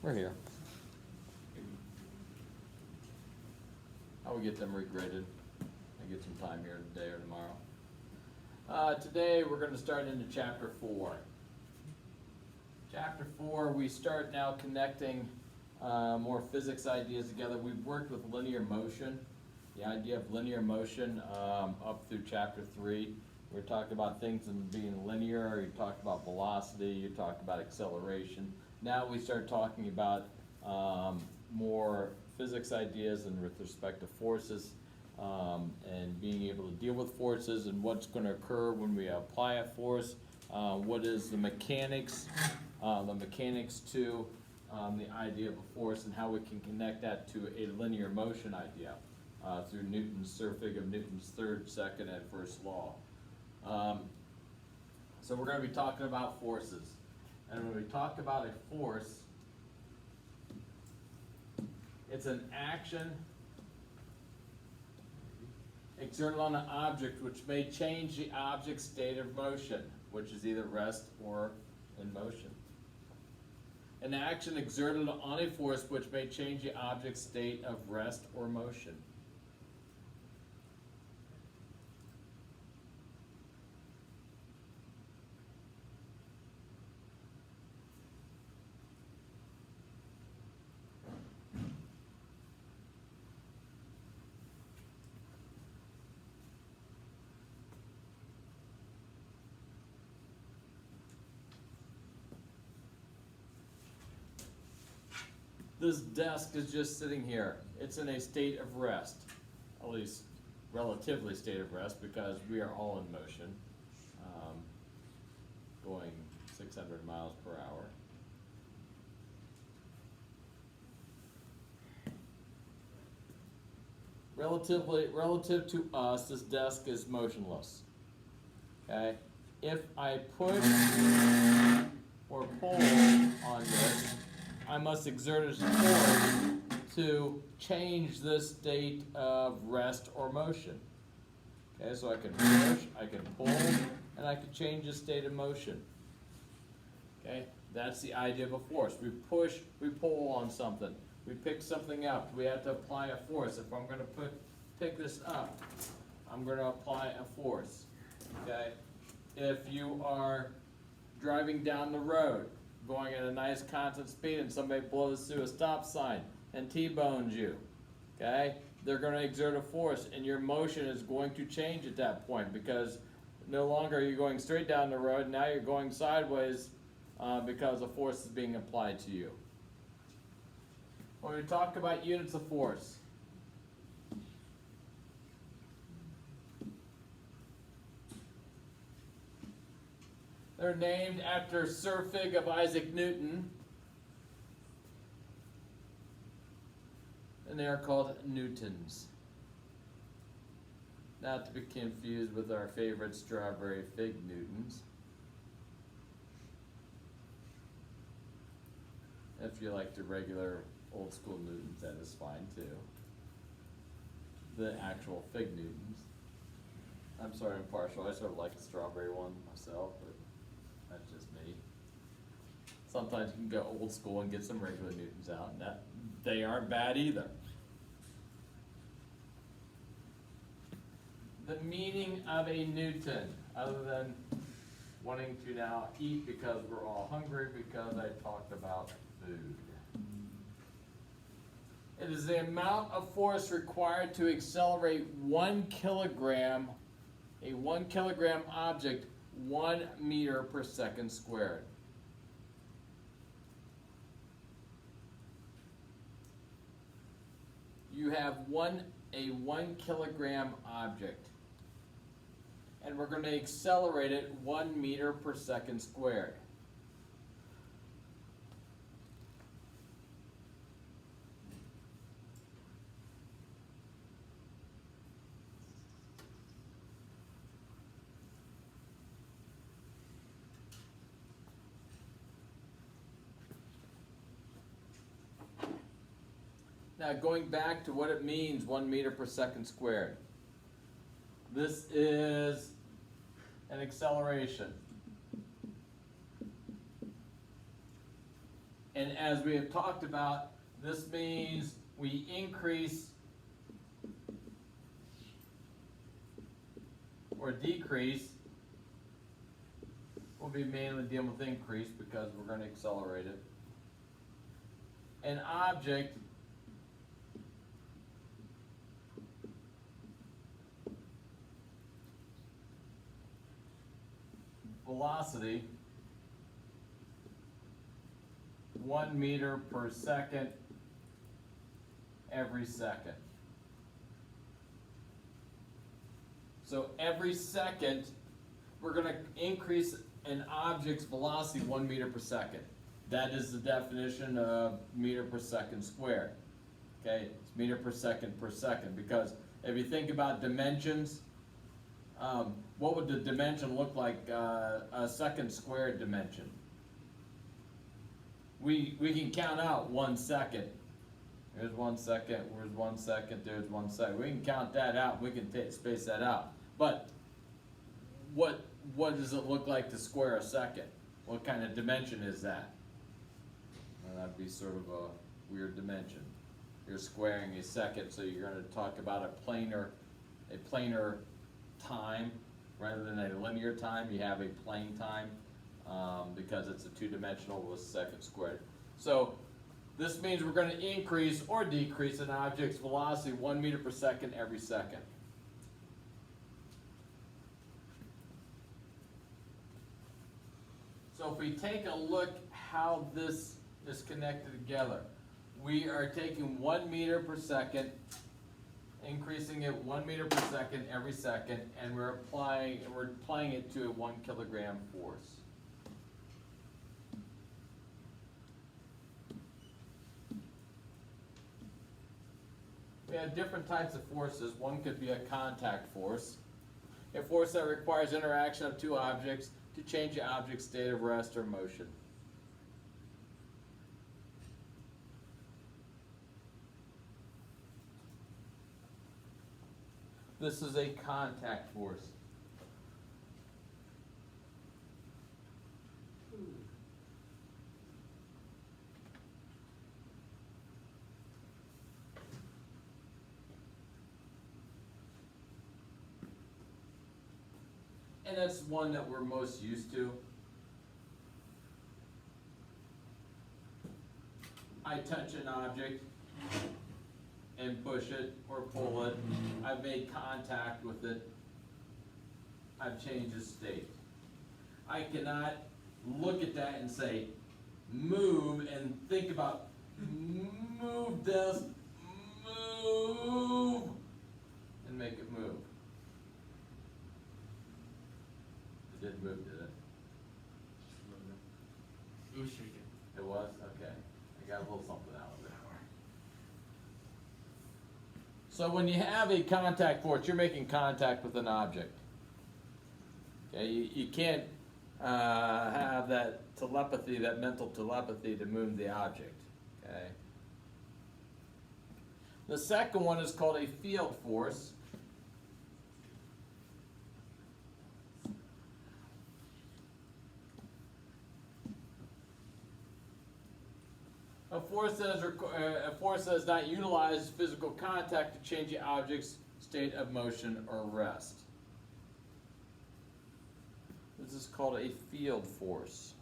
We're here. I will get them regraded. I get some time here today or tomorrow. Today we're going to start into chapter 4. Chapter 4, we start now connecting more physics ideas together. We've worked with linear motion, the idea of linear motion up through chapter 3. We talked about things being linear, you talked about velocity, you talked about acceleration. Now we start talking about more physics ideas and with respect to forces and being able to deal with forces and what's going to occur when we apply a force. What is the mechanics to the idea of a force and how we can connect that to a linear motion idea through Newton's surfing of Newton's third, second, and first law. So we're going to be talking about forces. And when we talk about a force, it's an action exerted on an object which may change the object's state of motion, which is either rest or in motion. An action exerted on a force which may change the object's state of rest or motion. This desk is just sitting here. It's in a state of rest, at least relatively state of rest, because we are all in motion, going 600 miles per hour. Relative to us, this desk is motionless. Okay? If I push or pull on this, I must exert a force to change this state of rest or motion. Okay, so I can push, I can pull, and I can change the state of motion. Okay, that's the idea of a force. We push, we pull on something. We pick something up. We have to apply a force. If I'm going to pick this up, I'm going to apply a force. Okay, if you are driving down the road, going at a nice constant speed, and somebody blows through a stop sign and T-bones you, okay? They're going to exert a force, and your motion is going to change at that point because no longer are you going straight down the road, now you're going sideways because a force is being applied to you. When we talk about units of force, they're named after Sir Fig of Isaac Newton, and they are called newtons. Not to be confused with our favorite strawberry fig newtons. If you like the regular old school newtons, that is fine too. The actual fig newtons. I'm sorry, I'm partial. I sort of like the strawberry one myself, but that's just me. Sometimes you can go old school and get some regular newtons out, and that they aren't bad either. The meaning of a newton, other than wanting to now eat because we're all hungry because I talked about food. It is the amount of force required to accelerate 1 kilogram, a 1 kilogram object 1 meter per second squared. You have a 1 kilogram object, and we're going to accelerate it 1 meter per second squared. Now going back to what it means, 1 meter per second squared. This is an acceleration. And as we have talked about, this means we increase or decrease. We'll be mainly dealing with increase because we're going to accelerate it. An object velocity 1 meter per second every second. So every second, we're going to increase an object's velocity 1 meter per second. That is the definition of meter per second squared. Okay, it's meter per second, because if you think about dimensions, what would the dimension look like, a second squared dimension? We can count out 1 second. There's 1 second, there's 1 second, there's 1 second. We can count that out, we can space that out. But what does it look like to square a second? What kind of dimension is that? Well, that'd be sort of a weird dimension. You're squaring a second, so you're going to talk about a planar time rather than a linear time. You have a plane time because it's a two-dimensional with a second squared. So this means we're going to increase or decrease an object's velocity 1 meter per second every second. So if we take a look how this is connected together, we are taking 1 meter per second, increasing it 1 meter per second every second, and we're applying it to a 1 kilogram force. We have different types of forces. One could be a contact force, a force that requires interaction of two objects to change the object's state of rest or motion. This is a contact force. And that's one that we're most used to. I touch an object and push it or pull it. I've made contact with it. I've changed its state. I cannot look at that and say, move, and think about, move this, move, and make it move. It didn't move, did it? It was shaking. It was? Okay. I got a little something out of it. So when you have a contact force, you're making contact with an object. Okay, you can't have that telepathy, that mental telepathy to move the object. Okay. The second one is called a field force. A force that does not utilize physical contact to change the object's state of motion or rest. This is called a field force.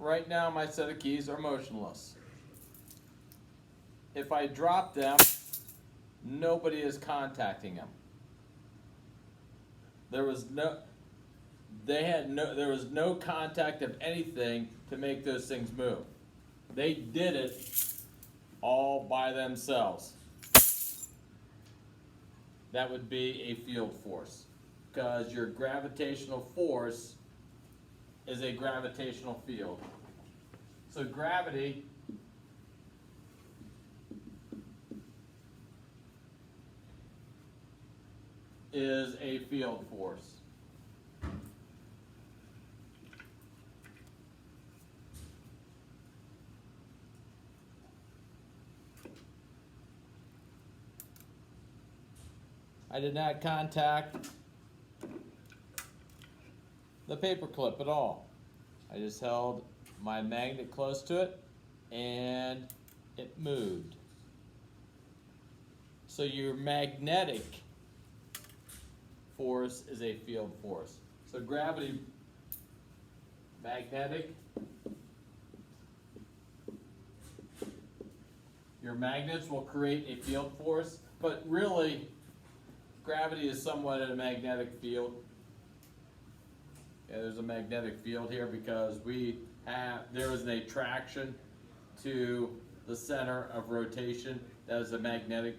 Right now my set of keys are motionless. If I drop them, nobody is contacting them. There was no, there was no contact of anything to make those things move. They did it all by themselves. That would be a field force, because your gravitational force is a gravitational field. So gravity is a field force. I did not contact the paperclip at all. I just held my magnet close to it and it moved. So your magnetic force is a field force. So gravity, magnetic, your magnets will create a field force, but really gravity is somewhat in a magnetic field. Yeah, there's a magnetic field here because there is an attraction to the center of rotation. That is a magnetic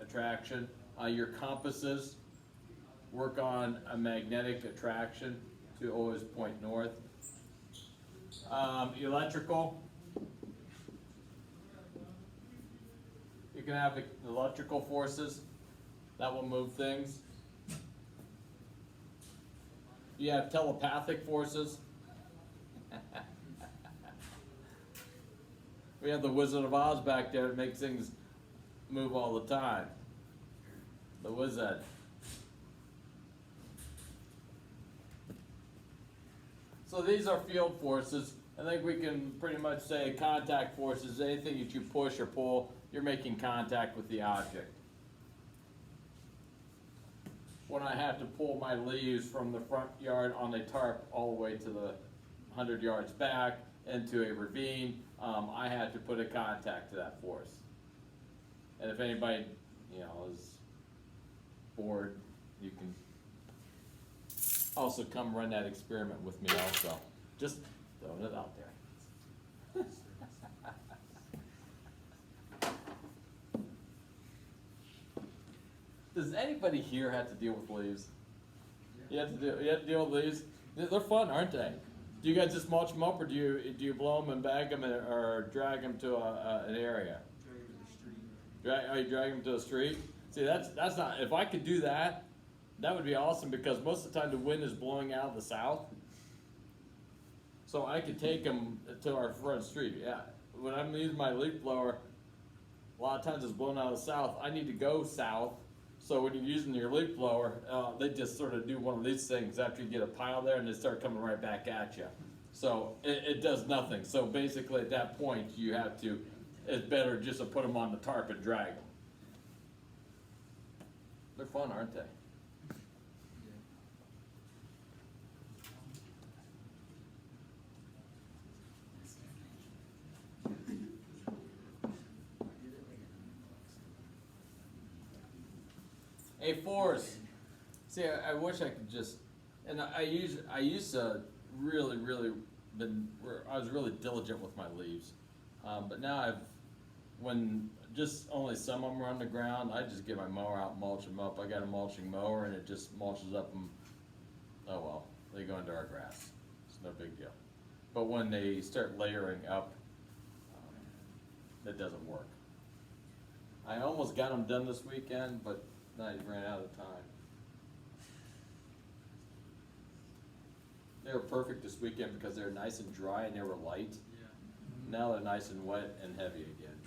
attraction. Your compasses work on a magnetic attraction to always point north. Electrical. You can have electrical forces that will move things. You have telepathic forces. We have the Wizard of Oz back there that makes things move all the time. The Wizard. So these are field forces. I think we can pretty much say contact forces. Anything that you push or pull, you're making contact with the object. When I have to pull my leaves from the front yard on a tarp all the way to the 100 yards back into a ravine, I had to put a contact to that force. And if anybody, is bored, you can also come run that experiment with me also. Just throwing it out there. Does anybody here have to deal with leaves? You have to deal with leaves? They're fun, aren't they? Do you guys just mulch them up, or do you blow them and bag them, or drag them to an area? You drag them to the street? See, that's not. If I could do that, that would be awesome, because most of the time the wind is blowing out of the south. So I could take them to our front street. Yeah, when I'm using my leaf blower, a lot of times it's blowing out of the south. I need to go south. So when you're using your leaf blower, they just sort of do one of these things after you get a pile there, and they start coming right back at you. So it does nothing. So basically at that point, you have to, it's better just to put them on the tarp and drag them. They're fun, aren't they? A force. See, I wish I could just, and I used to really I was really diligent with my leaves, but now when just only some of them are on the ground, I just get my mower out and mulch them up. I got a mulching mower, and it just mulches up them. Oh well, they go into our grass. It's no big deal. But when they start layering up, it doesn't work. I almost got them done this weekend, but I ran out of time. They were perfect this weekend because they were nice and dry and they were light. Yeah. Now they're nice and wet and heavy again.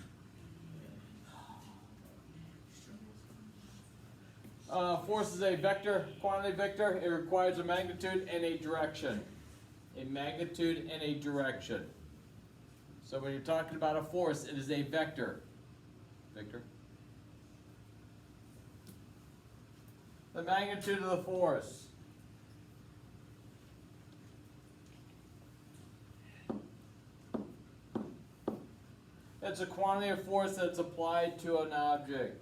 Force is a vector, quantity vector. It requires a magnitude and a direction. A magnitude and a direction. So when you're talking about a force, it is a vector. Victor? The magnitude of the force. It's a quantity of force that's applied to an object.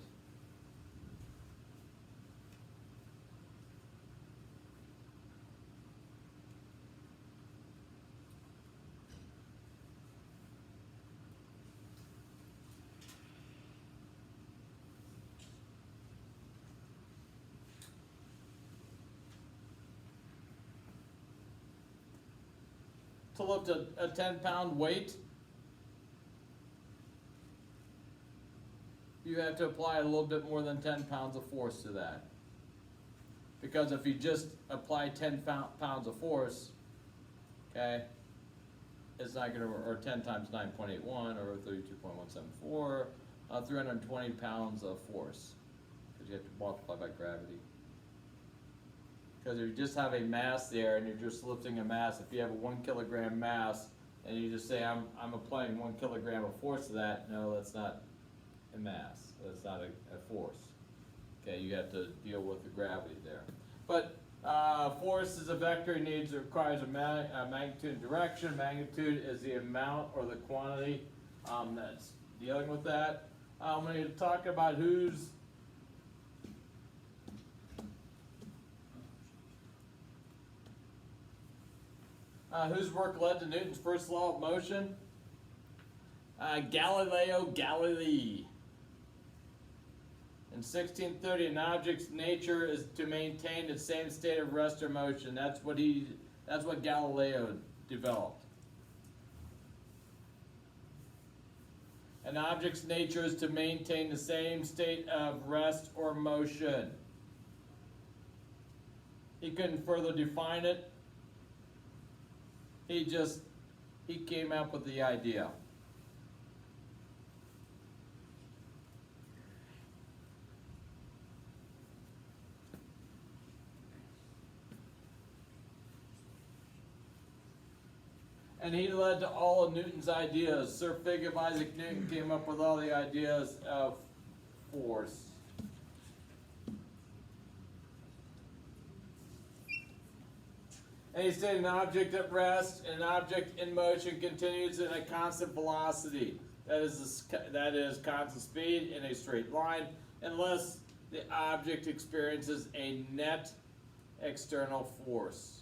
to lift a 10-pound weight, you have to apply a little bit more than 10 pounds of force to that. Because if you just apply 10 pounds of force, okay, it's not gonna, or 10 times 9.81 or 32.174, 320 pounds of force. Because you have to multiply by gravity. Because if you just have a mass there and you're just lifting a mass, if you have a 1 kilogram mass and you just say I'm applying 1 kilogram of force to that, no, that's not a mass. That's not a force. Okay, you have to deal with the gravity there. But force is a vector. It requires a magnitude and direction. Magnitude is the amount or the quantity that's dealing with that. I'm going to talk about whose work led to Newton's first law of motion? Galileo Galilei. In 1630, an object's nature is to maintain the same state of rest or motion. That's what Galileo developed. An object's nature is to maintain the same state of rest or motion. He couldn't further define it. He came up with the idea. And he led to all of Newton's ideas. Sir Figure Isaac Newton came up with all the ideas of force. And he said an object at rest, an object in motion continues in a constant velocity. That is constant speed in a straight line, unless the object experiences a net external force.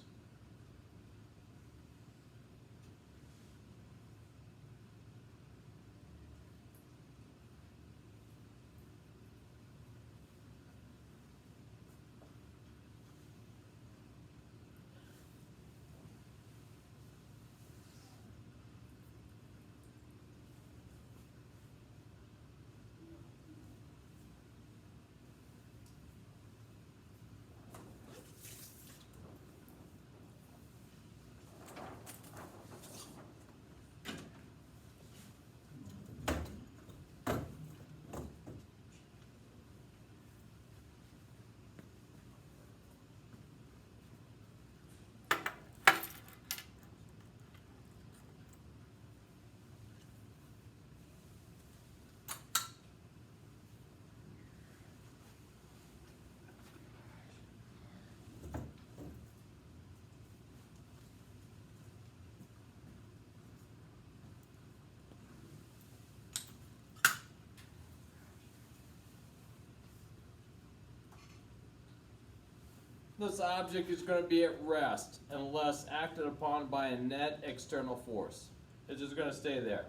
This object is going to be at rest unless acted upon by a net external force. It's just going to stay there.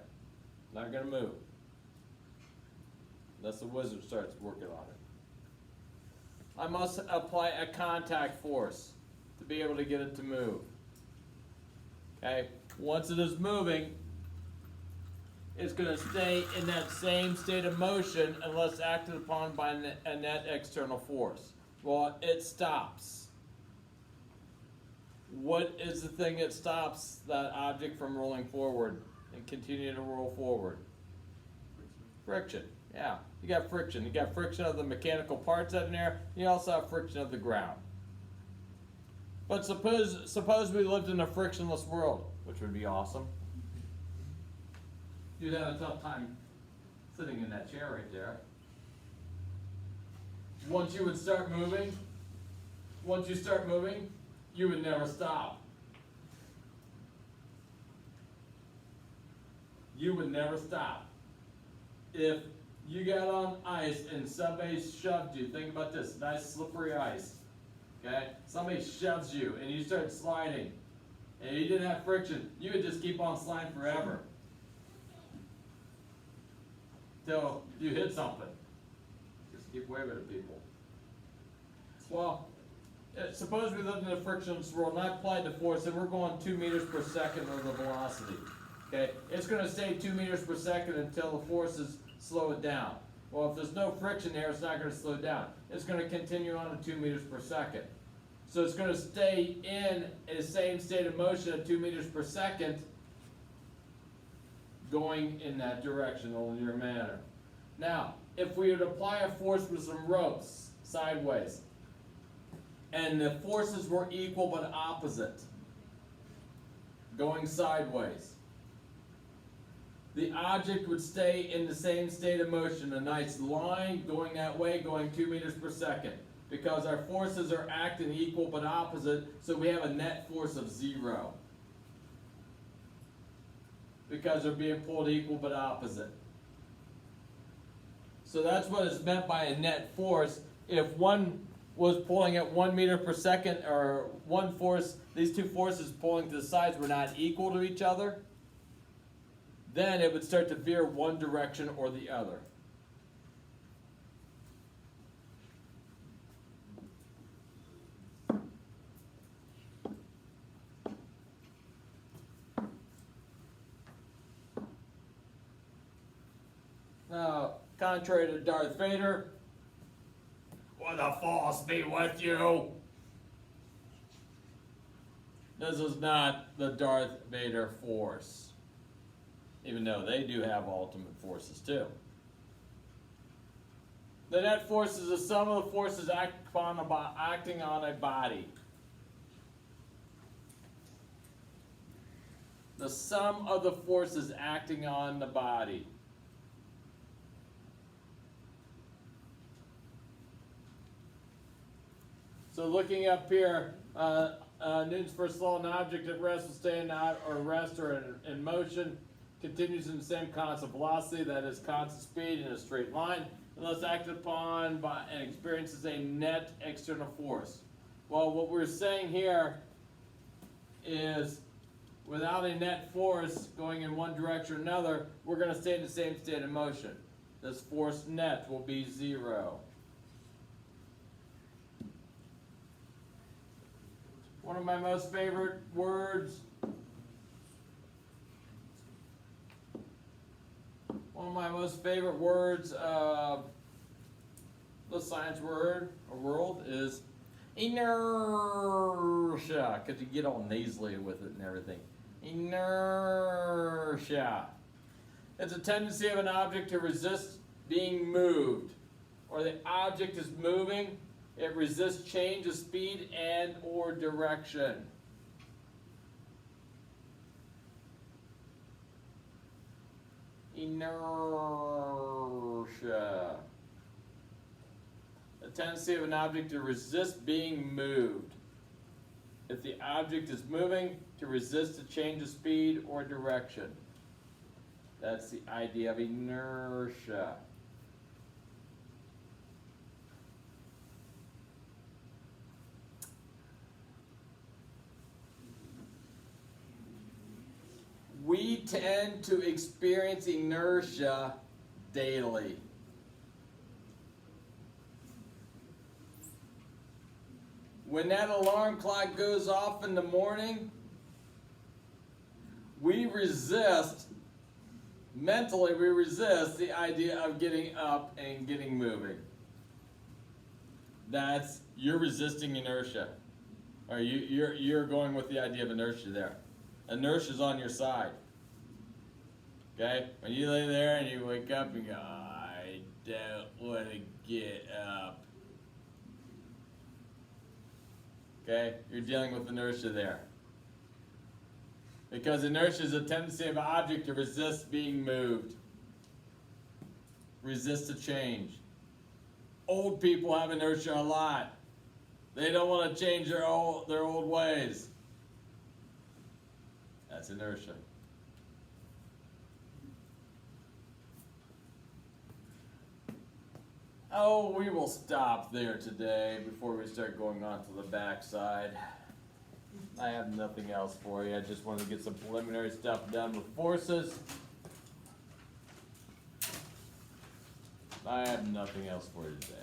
Not going to move. Unless the wizard starts working on it. I must apply a contact force to be able to get it to move. Okay? Once it is moving, it's going to stay in that same state of motion unless acted upon by a net external force. Well, it stops. What is the thing that stops that object from rolling forward and continuing to roll forward? Friction. Yeah, you got friction. You got friction of the mechanical parts out in there. You also have friction of the ground. But suppose we lived in a frictionless world, which would be awesome. You'd have a tough time sitting in that chair right there. Once you start moving, you would never stop. You would never stop. If you got on ice and somebody shoved you, think about this, nice slippery ice, okay? Somebody shoves you and you start sliding and you didn't have friction, you would just keep on sliding forever till you hit something. Just keep waving at people. Well, suppose we lived in a frictionless world, and I applied the force, and we're going 2 meters per second of the velocity. Okay, it's going to stay 2 meters per second until the forces slow it down. Well, if there's no friction there, it's not going to slow down. It's going to continue on at 2 meters per second. So it's going to stay in the same state of motion at 2 meters per second, going in that direction, in a linear manner. Now, if we would apply a force with some ropes sideways, and the forces were equal but opposite, going sideways, the object would stay in the same state of motion, a nice line going that way, going 2 meters per second. Because our forces are acting equal but opposite, so we have a net force of 0. Because they're being pulled equal but opposite. So that's what is meant by a net force. If one was pulling at 1 meter per second, or one force, these two forces pulling to the sides were not equal to each other, then it would start to veer one direction or the other. Now, contrary to Darth Vader, "Will the Force be with you?" This is not the Darth Vader force, even though they do have ultimate forces too. The net force is the sum of the forces acting on a body. The sum of the forces acting on the body. So looking up here, Newton's first law: an object at rest will stay in motion, continues in the same constant velocity, that is constant speed in a straight line, unless acted upon by and experiences a net external force. Well, what we're saying here is without a net force going in one direction or another, we're going to stay in the same state of motion. This force net will be 0. One of my most favorite words, of the science word or world is inertia, because you get all nasally with it and everything. Inertia. It's a tendency of an object to resist being moved, or the object is moving. It resists change of speed and or direction. Inertia. The tendency of an object to resist being moved. If the object is moving, to resist a change of speed or direction. That's the idea of inertia. We tend to experience inertia daily. When that alarm clock goes off in the morning, mentally we resist the idea of getting up and getting moving. You're resisting inertia. Or you're going with the idea of inertia there. Inertia's on your side. Okay? When you lay there and you wake up and go, I don't want to get up. Okay? You're dealing with inertia there. Because inertia is a tendency of an object to resist being moved. Resist a change. Old people have inertia a lot. They don't want to change their old ways. That's inertia. Oh, we will stop there today before we start going on to the backside. I have nothing else for you. I just wanted to get some preliminary stuff done with forces. I have nothing else for you today.